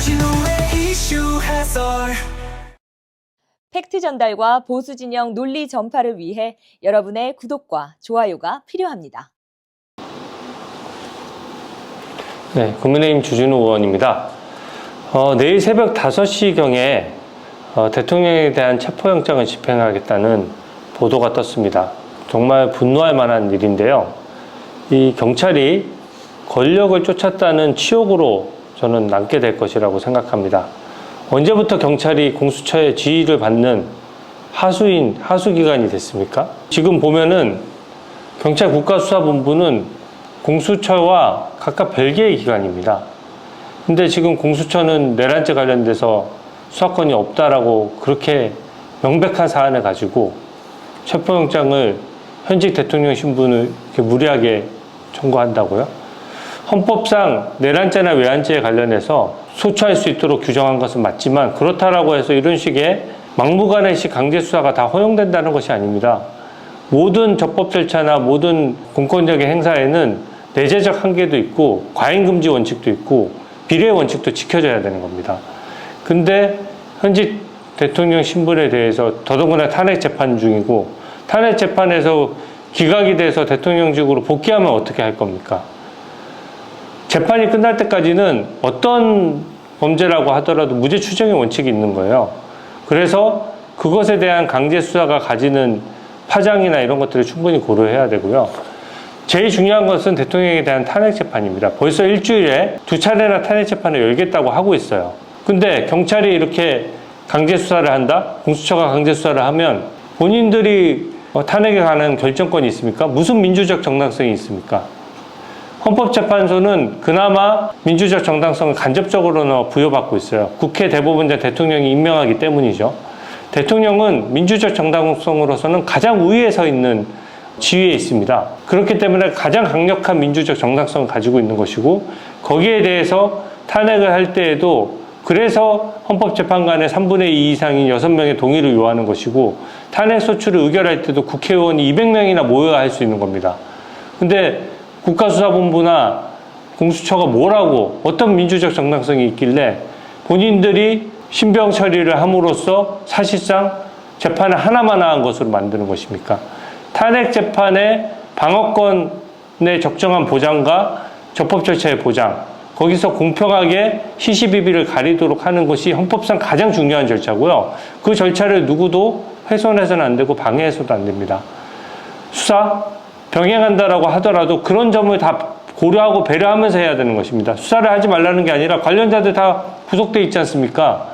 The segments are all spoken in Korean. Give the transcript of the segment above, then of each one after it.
주진우의 이슈 해설. 팩트 전달과 보수 진영 논리 전파를 위해 여러분의 구독과 좋아요가 필요합니다. 네, 국민의힘 주진우 의원입니다. 내일 새벽 5시경에 대통령에 대한 체포영장을 집행하겠다는 보도가 떴습니다. 정말 분노할 만한 일인데요. 이 경찰이 권력을 쫓았다는 치욕으로 저는 남게 될 것이라고 생각합니다. 언제부터 경찰이 공수처의 지휘를 받는 하수기관이 됐습니까? 지금 보면은 경찰 국가수사본부는 공수처와 각각 별개의 기관입니다. 근데 지금 공수처는 내란죄 관련돼서 수사권이 없다라고 그렇게 명백한 사안을 가지고 체포영장을 현직 대통령 신분을 이렇게 무리하게 청구한다고요? 헌법상 내란죄나 외환죄에 관련해서 소추할 수 있도록 규정한 것은 맞지만 그렇다라고 해서 이런 식의 막무가내식 강제수사가 다 허용된다는 것이 아닙니다. 모든 적법 절차나 모든 공권력의 행사에는 내재적 한계도 있고 과잉금지 원칙도 있고 비례 원칙도 지켜져야 되는 겁니다. 근데 현직 대통령 신분에 대해서 더더구나 탄핵 재판 중이고 탄핵 재판에서 기각이 돼서 대통령직으로 복귀하면 어떻게 할 겁니까? 재판이 끝날 때까지는 어떤 범죄라고 하더라도 무죄 추정의 원칙이 있는 거예요. 그래서 그것에 대한 강제 수사가 가지는 파장이나 이런 것들을 충분히 고려해야 되고요. 제일 중요한 것은 대통령에 대한 탄핵 재판입니다. 벌써 일주일에 2차례나 탄핵 재판을 열겠다고 하고 있어요. 근데 경찰이 이렇게 강제 수사를 한다? 공수처가 강제 수사를 하면 본인들이 탄핵에 관한 결정권이 있습니까? 무슨 민주적 정당성이 있습니까? 헌법재판소는 그나마 민주적 정당성을 간접적으로는 부여받고 있어요. 국회 대법원장 대통령이 임명하기 때문이죠. 대통령은 민주적 정당성으로서는 가장 우위에 서 있는 지위에 있습니다. 그렇기 때문에 가장 강력한 민주적 정당성을 가지고 있는 것이고 거기에 대해서 탄핵을 할 때에도 그래서 헌법재판관의 3분의 2 이상인 6명의 동의를 요하는 것이고 탄핵 소추를 의결할 때도 국회의원이 200명이나 모여야 할 수 있는 겁니다. 근데 국가수사본부나 공수처가 뭐라고 어떤 민주적 정당성이 있길래 본인들이 신병 처리를 함으로써 사실상 재판을 하나마나한 것으로 만드는 것입니까? 탄핵 재판의 방어권의 적정한 보장과 적법 절차의 보장, 거기서 공평하게 시시비비를 가리도록 하는 것이 헌법상 가장 중요한 절차고요. 그 절차를 누구도 훼손해서는 안 되고 방해해서도 안 됩니다. 수사? 병행한다라고 하더라도 그런 점을 다 고려하고 배려하면서 해야 되는 것입니다. 수사를 하지 말라는 게 아니라 관련자들 다 구속돼 있지 않습니까?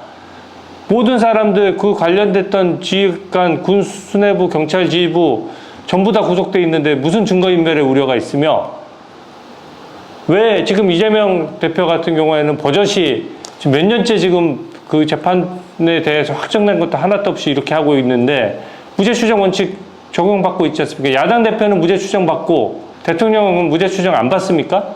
모든 사람들 그 관련됐던 지휘관, 군 수뇌부, 경찰 지휘부 전부 다 구속돼 있는데 무슨 증거인멸의 우려가 있으며 왜 지금 이재명 대표 같은 경우에는 버젓이 지금 몇 년째 지금 그 재판에 대해서 확정된 것도 하나도 없이 이렇게 하고 있는데 무죄 추정 원칙 적용받고 있지 않습니까? 야당 대표는 무죄 추정받고 대통령은 무죄 추정 안 받습니까?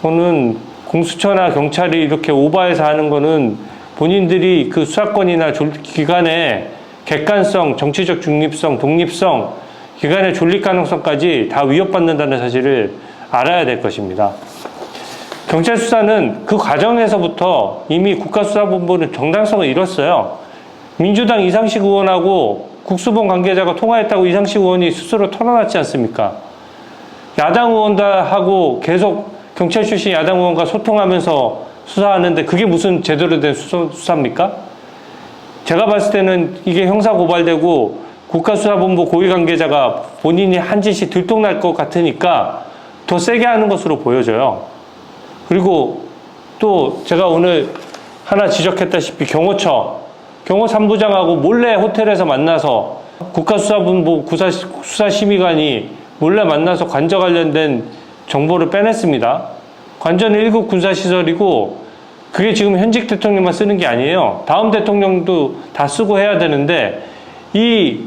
저는 공수처나 경찰이 이렇게 오버해서 하는 거는 본인들이 그 수사권이나 기관의 객관성, 정치적 중립성, 독립성, 기관의 존립 가능성까지 다 위협받는다는 사실을 알아야 될 것입니다. 경찰 수사는 그 과정에서부터 이미 국가수사본부는 정당성을 잃었어요. 민주당 이상식 의원하고 국수본 관계자가 통화했다고 이상식 의원이 스스로 털어놨지 않습니까? 야당 의원들하고 계속 경찰 출신 야당 의원과 소통하면서 수사하는데 그게 무슨 제대로 된 수사입니까? 제가 봤을 때는 이게 형사 고발되고 국가수사본부 고위 관계자가 본인이 한 짓이 들통날 것 같으니까 더 세게 하는 것으로 보여져요. 그리고 또 제가 오늘 하나 지적했다시피 경호 3부장하고 몰래 호텔에서 만나서 국가수사본부 수사심의관이 몰래 만나서 관저 관련된 정보를 빼냈습니다. 관저는 1급 군사시설이고 그게 지금 현직 대통령만 쓰는 게 아니에요. 다음 대통령도 다 쓰고 해야 되는데 이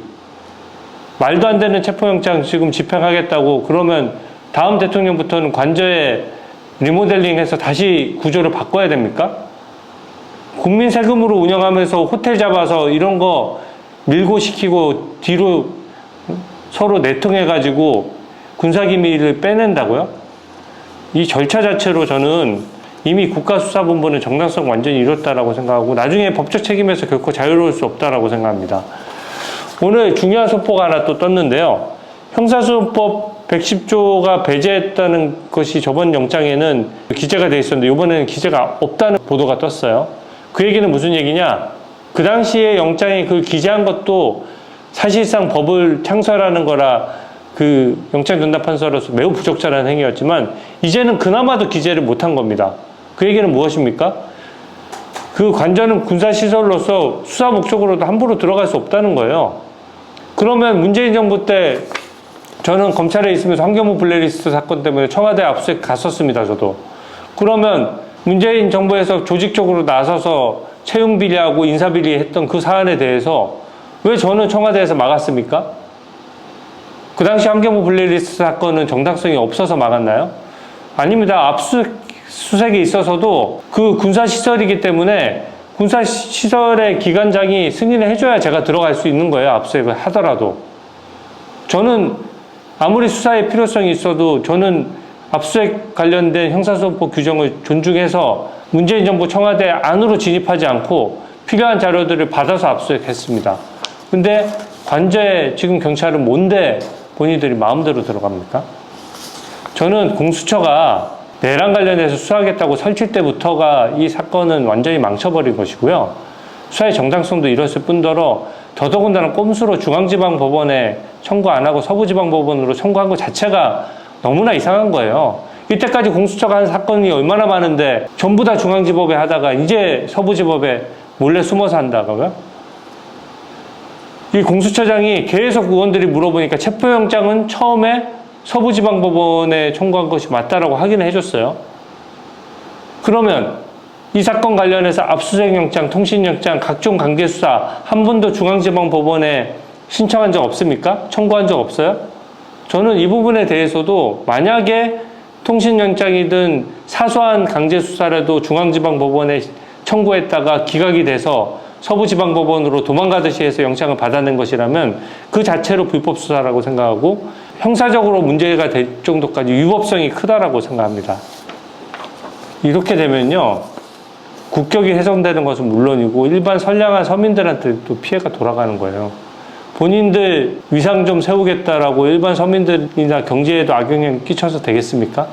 말도 안 되는 체포영장 지금 집행하겠다고 그러면 다음 대통령부터는 관저에 리모델링해서 다시 구조를 바꿔야 됩니까? 국민 세금으로 운영하면서 호텔 잡아서 이런 거 밀고 시키고 뒤로 서로 내통해가지고 군사기밀을 빼낸다고요? 이 절차 자체로 저는 이미 국가수사본부는 정당성 완전히 이뤘다라고 생각하고 나중에 법적 책임에서 결코 자유로울 수 없다라고 생각합니다. 오늘 중요한 속보가 하나 또 떴는데요. 형사소송법 110조가 배제했다는 것이 저번 영장에는 기재가 돼 있었는데 이번에는 기재가 없다는 보도가 떴어요. 그 얘기는 무슨 얘기냐? 그 당시에 영장에 그 기재한 것도 사실상 법을 창설하는 거라 그 영장전담판사로서 매우 부적절한 행위였지만 이제는 그나마도 기재를 못한 겁니다. 그 얘기는 무엇입니까? 그 관저는 군사시설로서 수사 목적으로도 함부로 들어갈 수 없다는 거예요. 그러면 문재인 정부 때 저는 검찰에 있으면서 환경부 블랙리스트 사건 때문에 청와대 압수수색 갔었습니다. 저도. 그러면 문재인 정부에서 조직적으로 나서서 채용 비리하고 인사 비리했던 그 사안에 대해서 왜 저는 청와대에서 막았습니까? 그 당시 환경부 블랙리스트 사건은 정당성이 없어서 막았나요? 아닙니다. 압수수색에 있어서도 그 군사시설이기 때문에 군사시설의 기관장이 승인을 해줘야 제가 들어갈 수 있는 거예요. 압수수색을 하더라도. 저는 아무리 수사의 필요성이 있어도 저는 압수수색 관련된 형사소송법 규정을 존중해서 문재인 정부 청와대 안으로 진입하지 않고 필요한 자료들을 받아서 압수수색했습니다. 근데 관저에 지금 경찰은 뭔데 본인들이 마음대로 들어갑니까? 저는 공수처가 내란 관련해서 수사하겠다고 설칠 때부터가 이 사건은 완전히 망쳐버린 것이고요. 수사의 정당성도 잃었을 뿐더러 더더군다나 꼼수로 중앙지방법원에 청구 안 하고 서부지방법원으로 청구한 것 자체가 너무나 이상한 거예요. 이때까지 공수처가 한 사건이 얼마나 많은데 전부 다 중앙지법에 하다가 이제 서부지법에 몰래 숨어서 한다고요? 이 공수처장이 계속 의원들이 물어보니까 체포영장은 처음에 서부지방법원에 청구한 것이 맞다라고 확인을 해줬어요. 그러면 이 사건 관련해서 압수수색영장, 통신영장, 각종 관계수사 한 번도 중앙지방법원에 신청한 적 없습니까? 청구한 적 없어요? 저는 이 부분에 대해서도 만약에 통신영장이든 사소한 강제수사라도 중앙지방법원에 청구했다가 기각이 돼서 서부지방법원으로 도망가듯이 해서 영장을 받아낸 것이라면 그 자체로 불법수사라고 생각하고 형사적으로 문제가 될 정도까지 위법성이 크다라고 생각합니다. 이렇게 되면요. 국격이 훼손되는 것은 물론이고 일반 선량한 서민들한테 또 피해가 돌아가는 거예요. 본인들 위상 좀 세우겠다라고 일반 서민들이나 경제에도 악영향 끼쳐서 되겠습니까?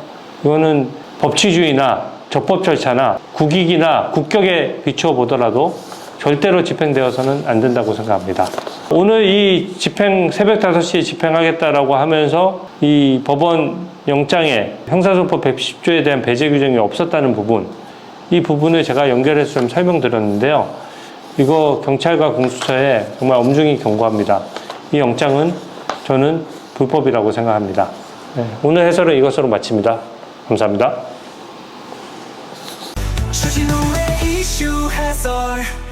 이거는 법치주의나 적법 절차나 국익이나 국격에 비추어 보더라도 절대로 집행되어서는 안 된다고 생각합니다. 오늘 이 집행, 새벽 5시에 집행하겠다라고 하면서 이 법원 영장에 형사소송법 110조에 대한 배제 규정이 없었다는 부분, 이 부분을 제가 연결해서 좀 설명드렸는데요. 이거 경찰과 공수처에 정말 엄중히 경고합니다. 이 영장은 저는 불법이라고 생각합니다. 네, 오늘 해설은 이것으로 마칩니다. 감사합니다. 주진우의 이슈 해설